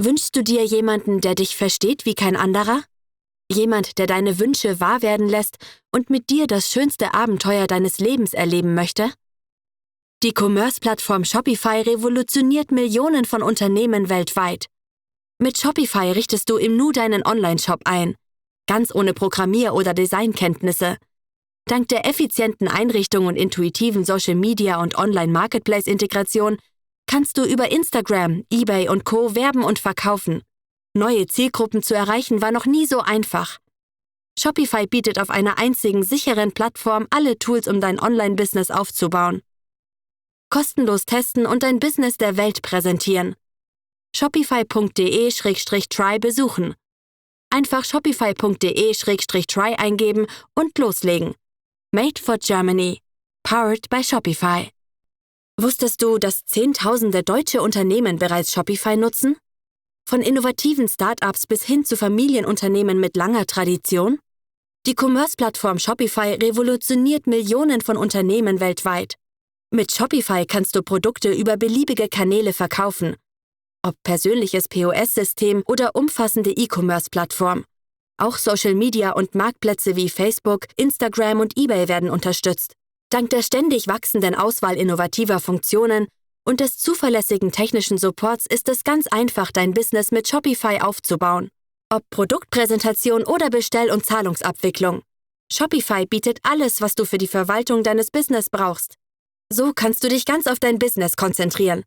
Wünschst du dir jemanden, der dich versteht wie kein anderer? Jemand, der deine Wünsche wahr werden lässt und mit dir das schönste Abenteuer deines Lebens erleben möchte? Die Commerce-Plattform Shopify revolutioniert Millionen von Unternehmen weltweit. Mit Shopify richtest du im Nu deinen Online-Shop ein, ganz ohne Programmier- oder Designkenntnisse. Dank der effizienten Einrichtung und intuitiven Social-Media- und Online-Marketplace-Integration kannst du über Instagram, eBay und Co. werben und verkaufen. Neue Zielgruppen zu erreichen war noch nie so einfach. Shopify bietet auf einer einzigen sicheren Plattform alle Tools, um dein Online-Business aufzubauen. Kostenlos testen und dein Business der Welt präsentieren. Shopify.de/try besuchen. Einfach shopify.de/try eingeben und loslegen. Made for Germany. Powered by Shopify. Wusstest du, dass Zehntausende deutsche Unternehmen bereits Shopify nutzen? Von innovativen Start-ups bis hin zu Familienunternehmen mit langer Tradition? Die Commerce-Plattform Shopify revolutioniert Millionen von Unternehmen weltweit. Mit Shopify kannst du Produkte über beliebige Kanäle verkaufen. Ob persönliches POS-System oder umfassende E-Commerce-Plattform. Auch Social Media und Marktplätze wie Facebook, Instagram und eBay werden unterstützt. Dank der ständig wachsenden Auswahl innovativer Funktionen und des zuverlässigen technischen Supports ist es ganz einfach, dein Business mit Shopify aufzubauen. Ob Produktpräsentation oder Bestell- und Zahlungsabwicklung. Shopify bietet alles, was du für die Verwaltung deines Business brauchst. So kannst du dich ganz auf dein Business konzentrieren.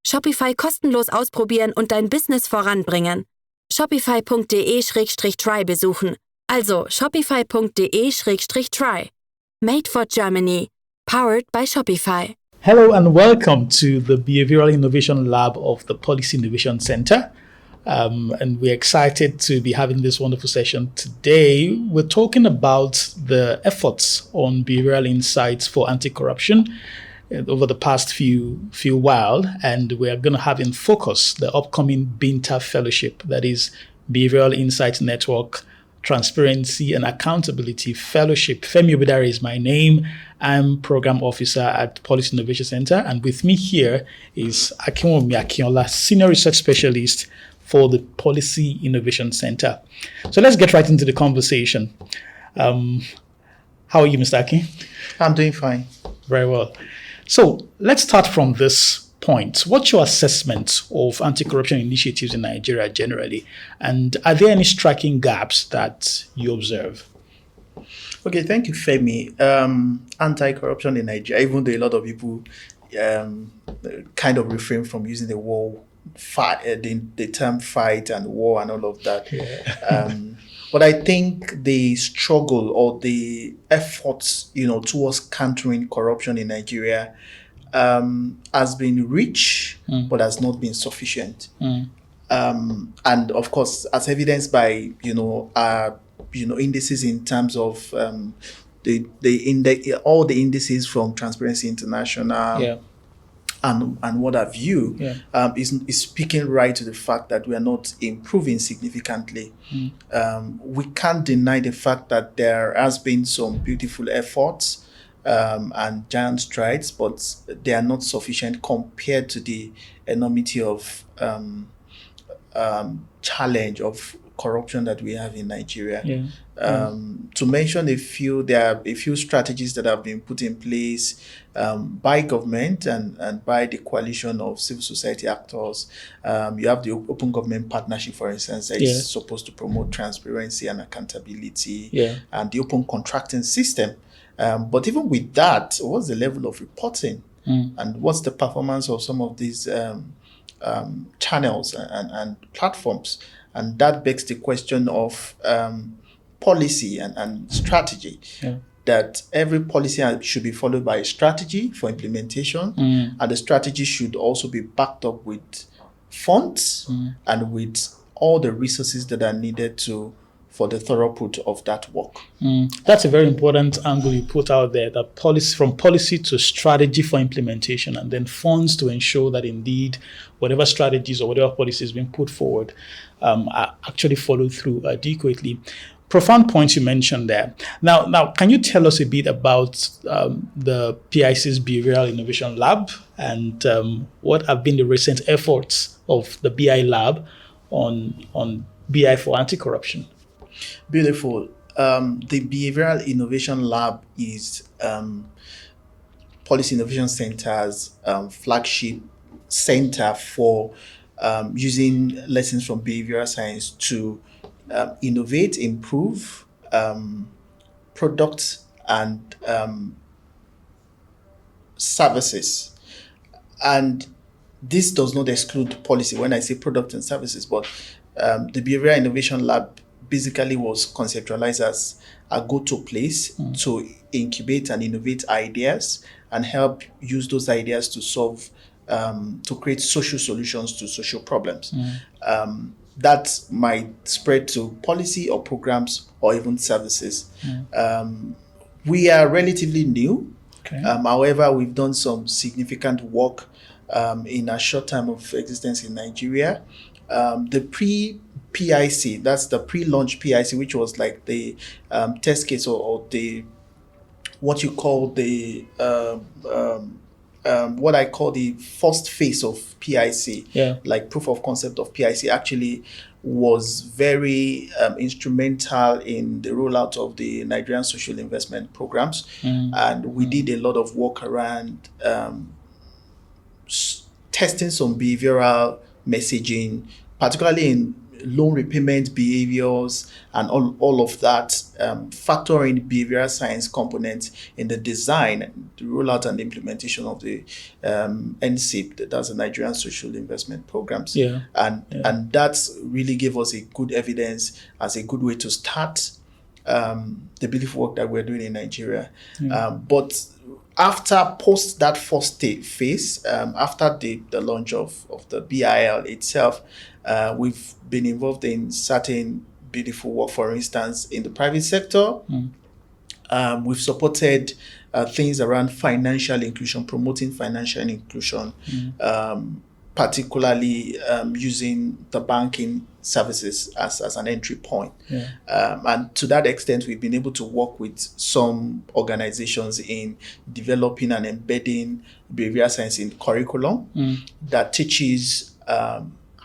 Shopify kostenlos ausprobieren und dein Business voranbringen. Shopify.de/try besuchen. Also shopify.de/try. Made for Germany. Powered by Shopify. Hello and welcome to the Behavioral Innovation Lab of the Policy Innovation Center. And we're excited to be having this wonderful session today. We're talking about the efforts on behavioral insights for anti-corruption over the past few while, and we are going to have in focus the upcoming BINTA Fellowship, that is Behavioral Insights Network Transparency and Accountability Fellowship. Femi Obidare is my name. I'm Program Officer at Policy Innovation Center, and with me here is Akinwumi Akinola, Senior Research Specialist for the Policy Innovation Center. So let's get right into the conversation. How are you, Mr. Aki? I'm doing fine. Very well. So let's start from this point. What's your assessment of anti-corruption initiatives in Nigeria generally? And are there any striking gaps that you observe? Okay, thank you, Femi. Anti-corruption in Nigeria, even though a lot of people kind of refrain from using the term fight and war and all of that. Yeah. But I think the struggle or the efforts, towards countering corruption in Nigeria has been rich, but has not been sufficient. And of course, as evidenced by indices in terms of all the indices from Transparency International. And what have you, is speaking right to the fact that we are not improving significantly. We can't deny the fact that there has been some beautiful efforts and giant strides, but they are not sufficient compared to the enormity of challenge of corruption that we have in Nigeria. To mention a few, there are a few strategies that have been put in place by government and by the coalition of civil society actors. You have the Open Government Partnership, for instance, that is supposed to promote transparency and accountability, and the open contracting system. But even with that, what's the level of reporting? And what's the performance of some of these channels and platforms? And that begs the question of policy and strategy. That every policy should be followed by a strategy for implementation, and the strategy should also be backed up with funds and with all the resources that are needed for the throughput of that work. That's a very important angle you put out there, that from policy to strategy for implementation, and then funds to ensure that indeed whatever strategies or whatever policies being put forward are actually followed through adequately. Profound points you mentioned there. Now, can you tell us a bit about the PIC's Behavioral Innovation Lab and what have been the recent efforts of the BI Lab on BI for anti-corruption? Beautiful. The Behavioral Innovation Lab is Policy Innovation Center's flagship center for using lessons from behavioral science to innovate, improve products and services. And this does not exclude policy when I say product and services, but the Behavioral Innovation Lab basically was conceptualized as a go-to place to incubate and innovate ideas and help use those ideas to solve, to create social solutions to social problems. That might spread to policy or programs or even services. We are relatively new. Okay. However, we've done some significant work in a short time of existence in Nigeria. The pre-PIC, that's the pre-launch PIC, which was like the test case or the what you call the what I call the first phase of PIC, like proof of concept of PIC, actually was very instrumental in the rollout of the Nigerian social investment programs. And we did a lot of work around testing some behavioral messaging, particularly in loan repayment behaviors and all of that, factoring behavioral science components in the design, the rollout and implementation of the NSIP, that's the Nigerian Social Investment Programs. And that's really gave us a good evidence as a good way to start the belief work that we're doing in Nigeria. But after post that first phase, after the launch of the BIL itself, we've been involved in certain beautiful work. For instance, in the private sector, we've supported things around financial inclusion, promoting financial inclusion, particularly using the banking services as an entry point. And to that extent, we've been able to work with some organizations in developing and embedding behavioral science in curriculum that teaches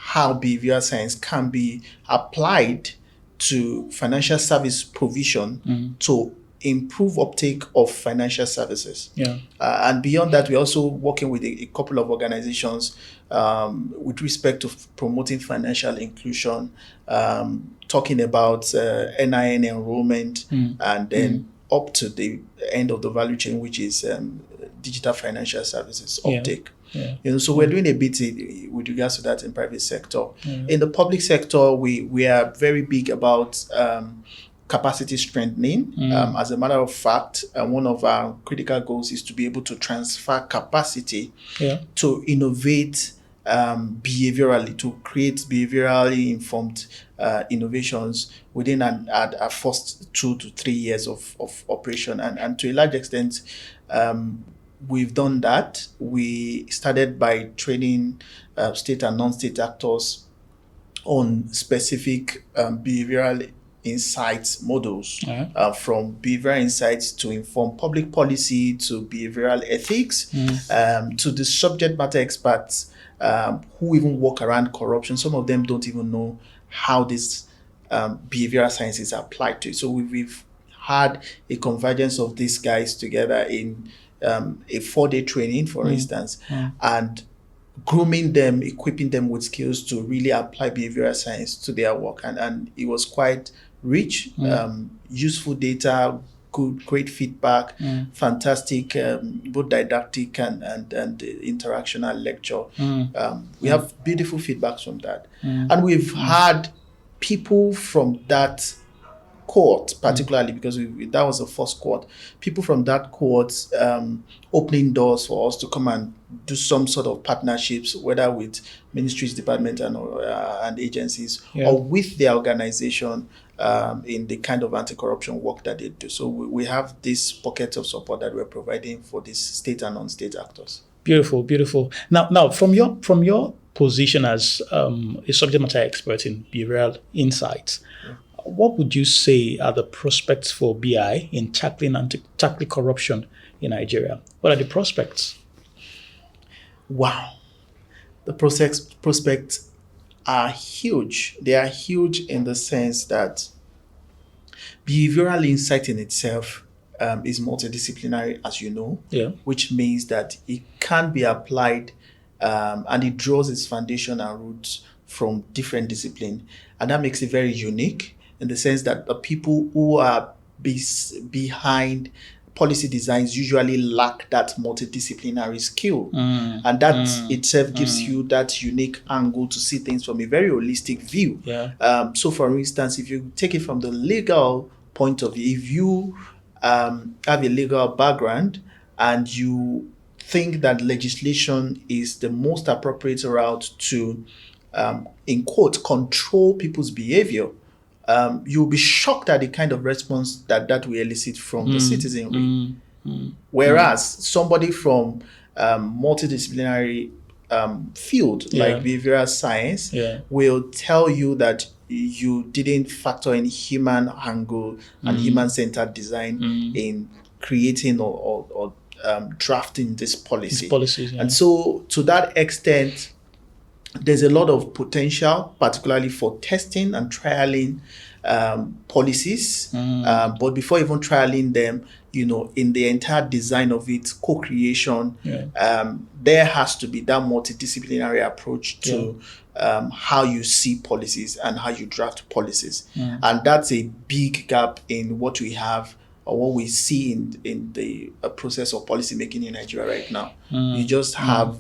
how behavioral science can be applied to financial service provision to improve uptake of financial services. And beyond that, we're also working with a couple of organizations with respect to promoting financial inclusion, talking about NIN enrollment, and then up to the end of the value chain, which is digital financial services uptake. So we're doing a bit with regards to that in private sector. In the public sector, we are very big about capacity strengthening. As a matter of fact, one of our critical goals is to be able to transfer capacity to innovate behaviorally, to create behaviorally informed innovations within a first 2 to 3 years of operation. And to a large extent, we've done that. We started by training state and non-state actors on specific behavioral insights models, from behavioral insights to inform public policy, to behavioral ethics, to the subject matter experts who even work around corruption. Some of them don't even know how this behavioral science is applied to it. So we've had a convergence of these guys together in a 4-day training, for instance, and grooming them, equipping them with skills to really apply behavioral science to their work. And it was quite rich, useful data, great feedback, fantastic, both didactic and interaction and lecture. We have beautiful feedbacks from that. And we've had people from that cohort, particularly because that was the first cohort, people from that cohort opening doors for us to come and do some sort of partnerships, whether with ministries, departments, and agencies, or with their organization in the kind of anti-corruption work that they do. So we have this pocket of support that we're providing for these state and non-state actors. Beautiful, beautiful. Now, from your position as a subject matter expert in behavioral insights, what would you say are the prospects for BI in tackling corruption in Nigeria? What are the prospects? Wow. The prospects are huge. They are huge in the sense that behavioral insight in itself is multidisciplinary, as you know, which means that it can be applied and it draws its foundation and roots from different disciplines. And that makes it very unique in the sense that the people who are behind policy designs usually lack that multidisciplinary skill. And that itself gives you that unique angle to see things from a very holistic view. So for instance, if you take it from the legal point of view, if you have a legal background and you think that legislation is the most appropriate route to, in quote, control people's behavior, you'll be shocked at the kind of response that will elicit from the citizenry. Whereas somebody from multidisciplinary field like behavioral science will tell you that you didn't factor in human angle and human-centered design in creating or drafting this policy. And so to that extent, there's a lot of potential, particularly for testing and trialing policies. But before even trialing them, in the entire design of it, co-creation, there has to be that multidisciplinary approach to how you see policies and how you draft policies. And that's a big gap in what we have or what we see in the process of policy making in Nigeria right now. You just have,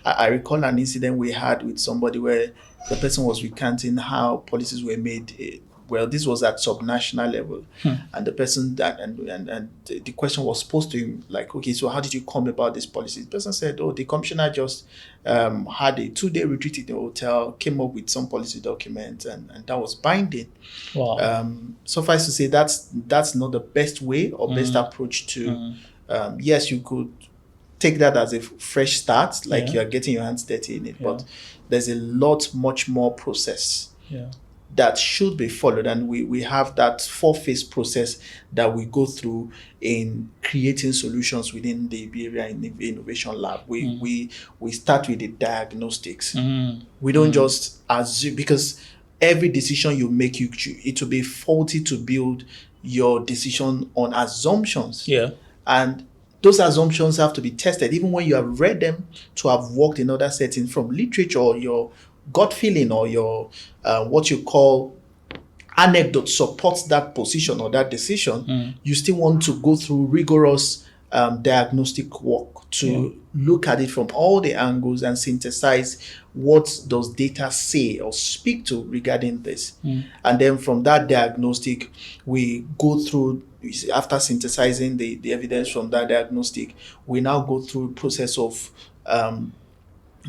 I recall an incident we had with somebody where the person was recanting how policies were made. Well, this was at subnational level, and the person and the question was posed to him like, okay, so how did you come about this policy? The person said, oh, the commissioner just had a 2-day retreat in the hotel, came up with some policy document, and that was binding. Wow. Suffice to say, that's not the best way or best approach to. Yes, you could take that as a fresh start, like you are getting your hands dirty in it, but there's a much more process that should be followed, and we have that 4-phase process that we go through in creating solutions within the Behavior Innovation Lab. We start with the diagnostics. We don't just assume, because every decision you make, it will be faulty to build your decision on assumptions. And those assumptions have to be tested, even when you have read them to have worked in other settings, from literature or your gut feeling or your what you call anecdote supports that position or that decision. You still want to go through rigorous diagnostic work to look at it from all the angles and synthesize what does data say or speak to regarding this. And then from that diagnostic, we go through, after synthesizing the evidence from that diagnostic, we now go through a process of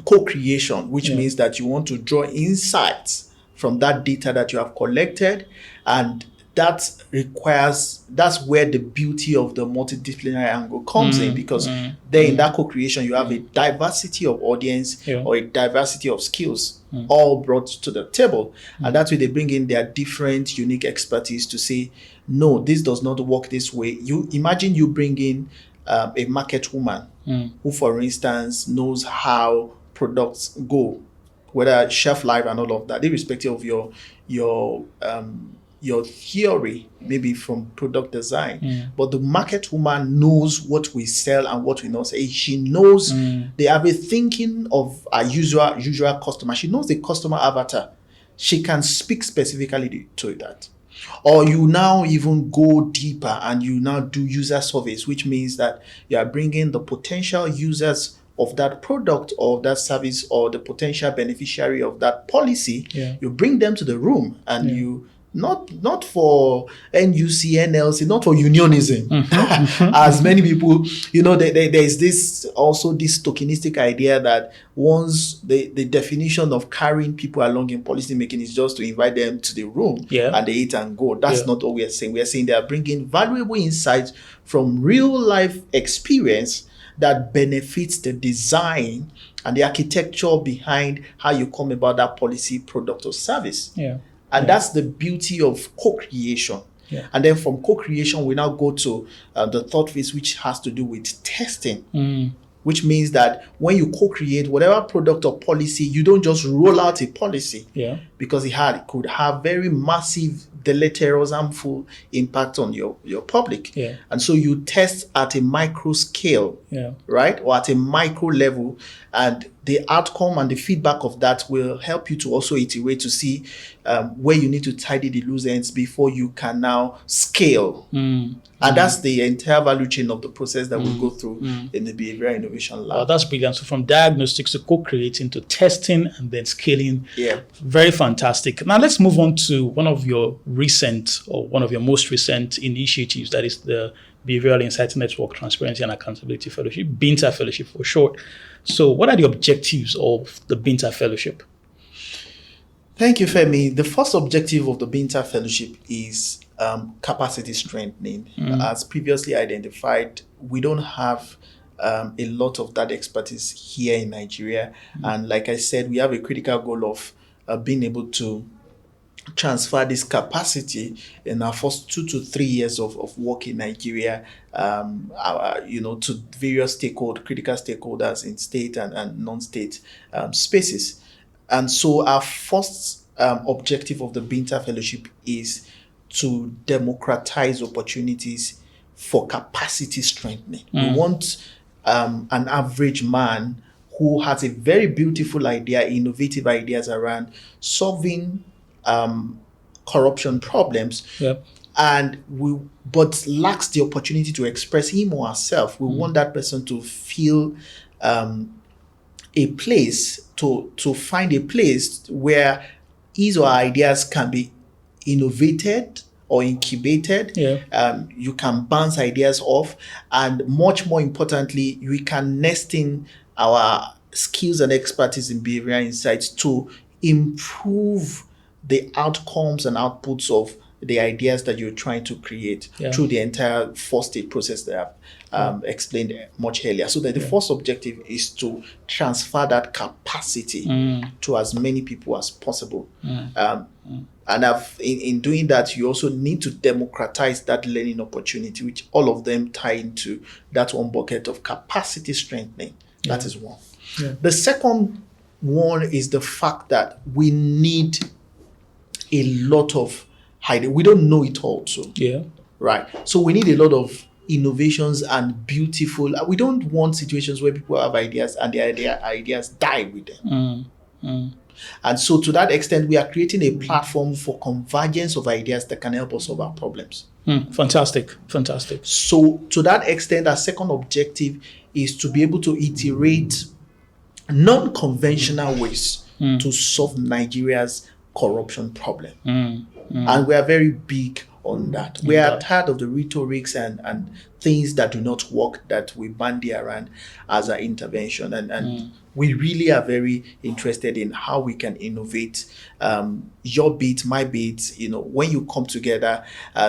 co-creation, which means that you want to draw insights from that data that you have collected, and that's where the beauty of the multidisciplinary angle comes in, because then in that co-creation you have a diversity of audience or a diversity of skills all brought to the table, and that's where they bring in their different unique expertise to say, no, this does not work this way. You imagine you bring in a market woman who, for instance, knows how products go, whether shelf life and all of that, irrespective of your theory, maybe from product design. But the market woman knows what we sell and what we not sell. She knows they have a thinking of a usual customer. She knows the customer avatar. She can speak specifically to that. Or you now even go deeper and you now do user surveys, which means that you are bringing the potential users of that product or that service or the potential beneficiary of that policy. You bring them to the room and you not for NUC, NLC, not for unionism, as many people, there's this tokenistic idea that once the definition of carrying people along in policy making is just to invite them to the room and they eat and go. That's not what we are saying. We are saying they are bringing valuable insights from real life experience that benefits the design and the architecture behind how you come about that policy, product, or service. And that's the beauty of co-creation. And then from co-creation, we now go to the third phase, which has to do with testing. which means that when you co-create whatever product or policy, you don't just roll out a policy, because it could have very massive, deleterious, harmful impact on your public. And so you test at a micro scale, right, or at a micro level, and the outcome and the feedback of that will help you to also iterate to see where you need to tidy the loose ends before you can now scale. And that's the entire value chain of the process that we go through in the Behavioral Innovation Lab. That's brilliant. So from diagnostics to co-creating to testing and then scaling. Very fantastic. Now let's move on to one of your most recent initiatives, that is the Behavioral Insight Network Transparency and Accountability Fellowship, BINTA Fellowship for short. So what are the objectives of the BINTA Fellowship? Thank you, Femi. The first objective of the BINTA Fellowship is capacity strengthening. As previously identified, we don't have a lot of that expertise here in Nigeria. And like I said, we have a critical goal of being able to transfer this capacity in our first 2 to 3 years of work in Nigeria, to various critical stakeholders in state and non-state spaces. And so our first objective of the BINTA Fellowship is to democratize opportunities for capacity strengthening. We want an average man who has a very beautiful idea, innovative ideas around solving corruption problems, but lacks the opportunity to express him or herself. We want that person to feel a place, to find a place where his or her ideas can be innovated or incubated. You can bounce ideas off, and much more importantly, we can nest in our skills and expertise in behavioral insights to improve the outcomes and outputs of the ideas that you're trying to create through the entire 4-stage process that I've explained much earlier. So that the first objective is to transfer that capacity to as many people as possible. And in doing that, you also need to democratize that learning opportunity, which all of them tie into that one bucket of capacity strengthening. That is one. The second one is the fact that we need a lot of hiding. We don't know it all too. Right. So we need a lot of innovations and beautiful. We don't want situations where people have ideas and their ideas die with them. And so to that extent, we are creating a platform for convergence of ideas that can help us solve our problems. Fantastic. So to that extent, our second objective is to be able to iterate non-conventional ways to solve Nigeria's corruption problem. And we are very big on that. We are tired of the rhetorics and things that do not work that we bandy around as an intervention. And we really are very interested in how we can innovate. Your bit, my bit, when you come together,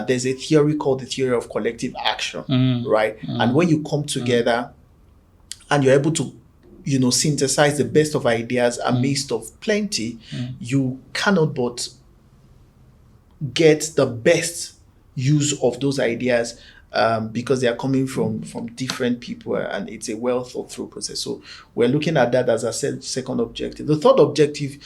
there's a theory called the theory of collective action, right? And when you come together and you're able to synthesize the best of ideas amidst of plenty, you cannot but get the best use of those ideas because they are coming from different people, and it's a well thought through process. So we're looking at that as a second objective. The third objective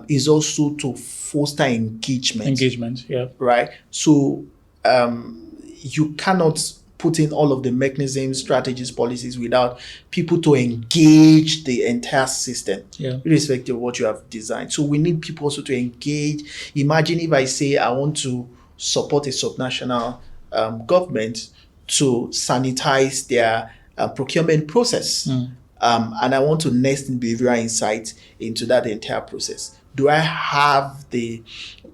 is also to foster engagement. Right. So you cannot put in all of the mechanisms, strategies, policies without people to engage the entire system, irrespective of what you have designed. So we need people also to engage. Imagine if I say I want to support a subnational government to sanitize their procurement process, and I want to nest in behavioral insights into that entire process. Do I have the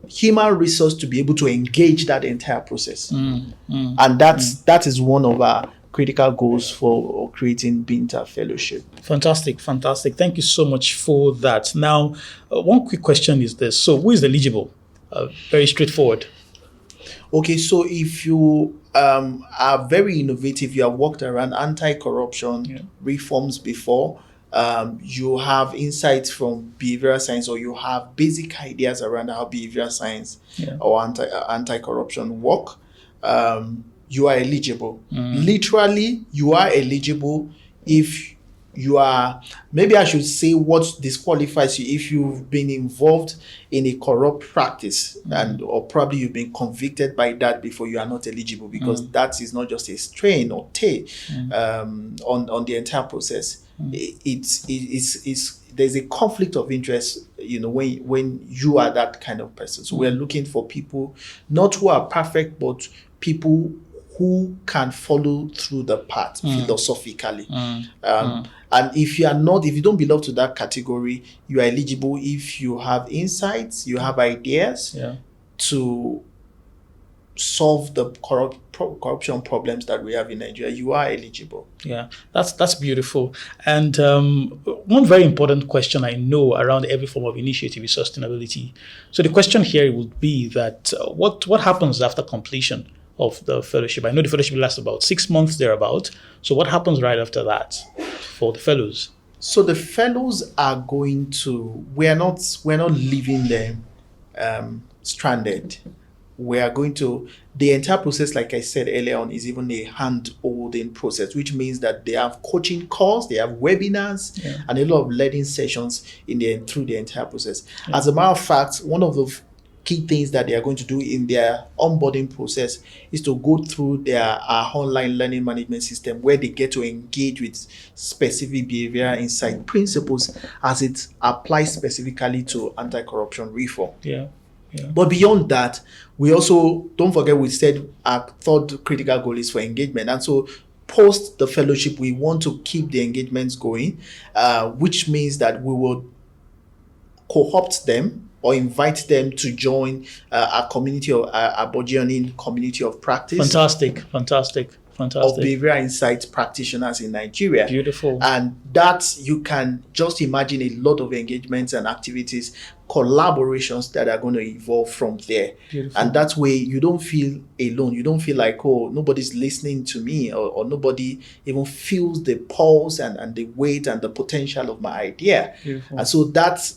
human resource to be able to engage that entire process? And that is one of our critical goals for creating BINTA Fellowship. Fantastic. Thank you so much for that. Now, one quick question is this. So who is eligible? Very straightforward. Okay, so if you are very innovative, you have worked around anti-corruption reforms before, you have insights from behavioral science, or you have basic ideas around how behavioral science or anti-corruption work, you are eligible. Literally, you are eligible if maybe I should say what disqualifies you if you've been involved in a corrupt practice or probably you've been convicted by that before, you are not eligible, because that is not just a strain or on the entire process. It's there's a conflict of interest, when you are that kind of person. So we're looking for people not who are perfect, but people who can follow through the path philosophically. And if you don't belong to that category, you are eligible if you have insights, you have ideas to solve the corruption problems that we have in Nigeria. You are eligible. Yeah, that's beautiful. And one very important question I know around every form of initiative is sustainability. So the question here would be that what happens after completion of the fellowship? I know the fellowship lasts about 6 months thereabout. So what happens right after that for the fellows? So the fellows are going to, we're not leaving them stranded. We are going to, the entire process, like I said earlier on, is even a hand-holding process, which means that they have coaching calls, they have webinars, and a lot of learning sessions through the entire process. As a matter of fact, one of the key things that they are going to do in their onboarding process is to go through their online learning management system, where they get to engage with specific behavioral insight principles as it applies specifically to anti-corruption reform. But beyond that, we also, don't forget, we said our third critical goal is for engagement. And so post the fellowship, we want to keep the engagements going, which means that we will co-opt them or invite them to join our community of our burgeoning community of practice. Fantastic. Of behavioral insights practitioners in Nigeria. Beautiful. And that, you can just imagine a lot of engagements and activities, collaborations that are going to evolve from there. Beautiful. And that way you don't feel alone. You don't feel like, oh, nobody's listening to me, or nobody even feels the pulse and the weight and the potential of my idea. Beautiful. And so that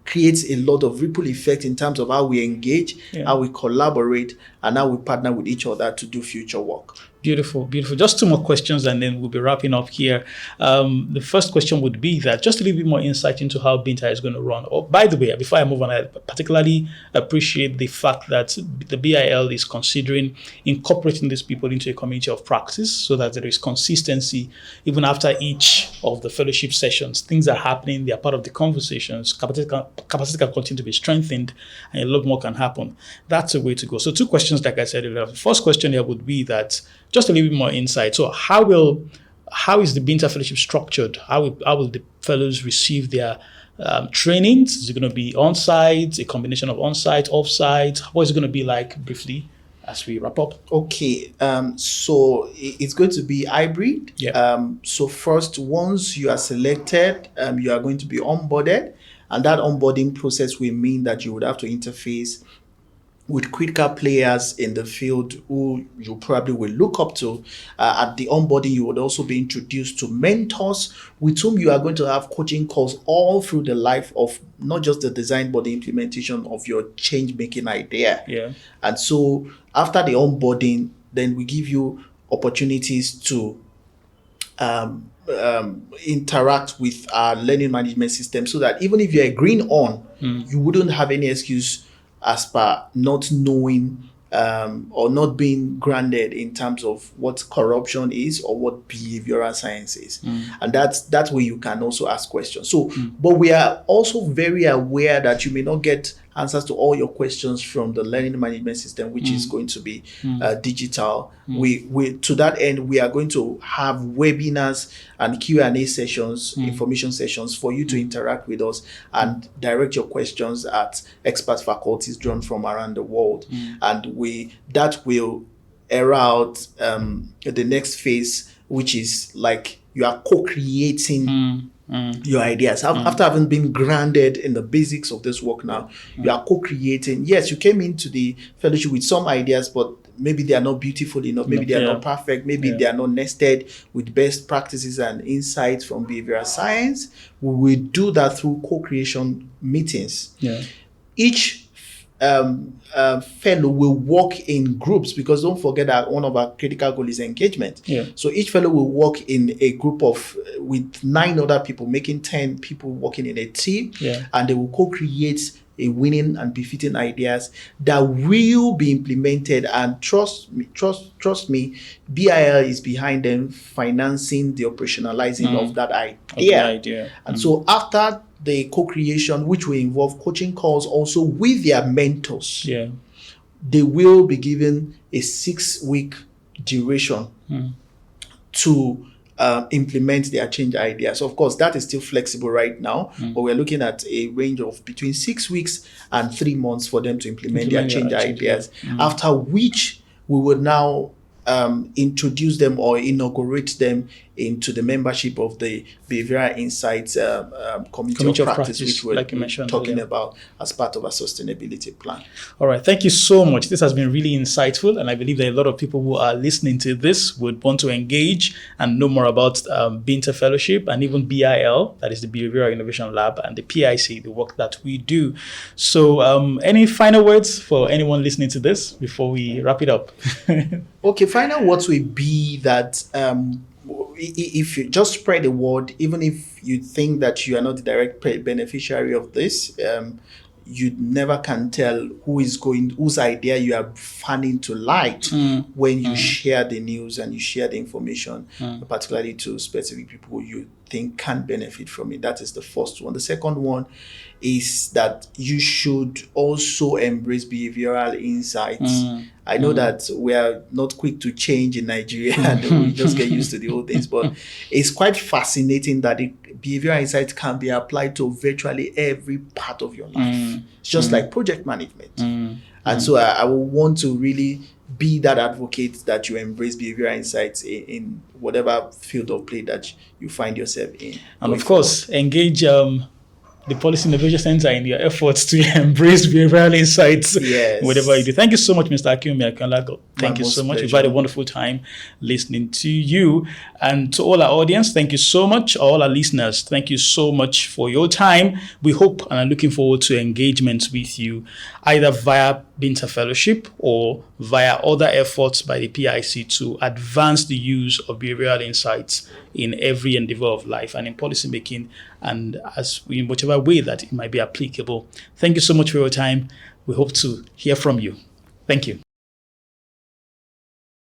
creates a lot of ripple effect in terms of how we engage, how we collaborate, and how we partner with each other to do future work. Beautiful. Just 2 more questions and then we'll be wrapping up here. The first question would be that just a little bit more insight into how BINTA is going to run. Oh, by the way, before I move on, I particularly appreciate the fact that the BIL is considering incorporating these people into a community of practice so that there is consistency even after each of the fellowship sessions. Things are happening, they are part of the conversations, capacity can continue to be strengthened, and a lot more can happen. That's a way to go. So 2 questions, like I said earlier. The first question here would be that just a little bit more insight. So how is the BINTA fellowship structured? How will the fellows receive their trainings? Is it going to be on-site, a combination of on-site, off-site? What is it going to be like, briefly, as we wrap up? Okay, so it's going to be hybrid. So first, once you are selected, you are going to be onboarded, and that onboarding process will mean that you would have to interface with critical players in the field who you probably will look up to. At the onboarding, you would also be introduced to mentors with whom you are going to have coaching calls all through the life of not just the design, but the implementation of your change-making idea. And so after the onboarding, then we give you opportunities to interact with our learning management system, so that even if you're agreeing on, you wouldn't have any excuse as per not knowing or not being grounded in terms of what corruption is or what behavioral science is. And that's where you can also ask questions. So, but we are also very aware that you may not get answers to all your questions from the learning management system, which is going to be digital. We to that end, we are going to have webinars and Q&A sessions, information sessions for you to interact with us and direct your questions at expert faculties drawn from around the world. And that will air out the next phase, which is like you are co-creating your ideas. After having been grounded in the basics of this work now, you are co-creating. Yes, you came into the fellowship with some ideas, but maybe they are not beautiful enough. Maybe they are not perfect. Maybe they are not nested with best practices and insights from behavioral science. We will do that through co-creation meetings. Each fellow will work in groups, because don't forget that one of our critical goals is engagement. Yeah. So each fellow will work in a group of with 9 other people, making 10 people working in a team, and they will co-create a winning and befitting ideas that will be implemented. And trust me, BIL is behind them financing the operationalizing of that idea. And so after the co-creation, which will involve coaching calls also with their mentors, they will be given a 6-week duration to implement their change ideas. Of course, that is still flexible right now, but we're looking at a range of between 6 weeks and 3 months for them to implement their change ideas. After which we will now introduce them or inaugurate them into the membership of the Behavioral Insights Community of Practice, which we're talking about as part of our sustainability plan. All right. Thank you so much. This has been really insightful, and I believe that a lot of people who are listening to this would want to engage and know more about BINTA Fellowship and even BIL, that is the Behavioral Innovation Lab, and the PIC, the work that we do. So any final words for anyone listening to this before we wrap it up? Okay, final words will be that if you just spread the word, even if you think that you are not the direct beneficiary of this, you never can tell whose idea you are fanning to light when you share the news and you share the information, particularly to specific people you think can benefit from it. That is the first one. The second one is that you should also embrace behavioral insights. I know that we are not quick to change in Nigeria and we just get used to the old things, but it's quite fascinating that behavioral insights can be applied to virtually every part of your life. It's just like project management. And so I will want to really be that advocate that you embrace behavioral insights in whatever field of play that you find yourself in. And of course, engage the Policy Innovation Center in your efforts to embrace behavioral insights, whatever you do. Thank you so much, Mr. Akinwumi Akinlago. Thank you so much. We've had a wonderful time listening to you. And to all our audience, thank you so much. All our listeners, thank you so much for your time. We hope and are looking forward to engagement with you, either via BINTA Fellowship or via other efforts by the PIC to advance the use of behavioral insights in every endeavor of life and in policy making, and in whichever way that it might be applicable. Thank you so much for your time. We hope to hear from you. Thank you.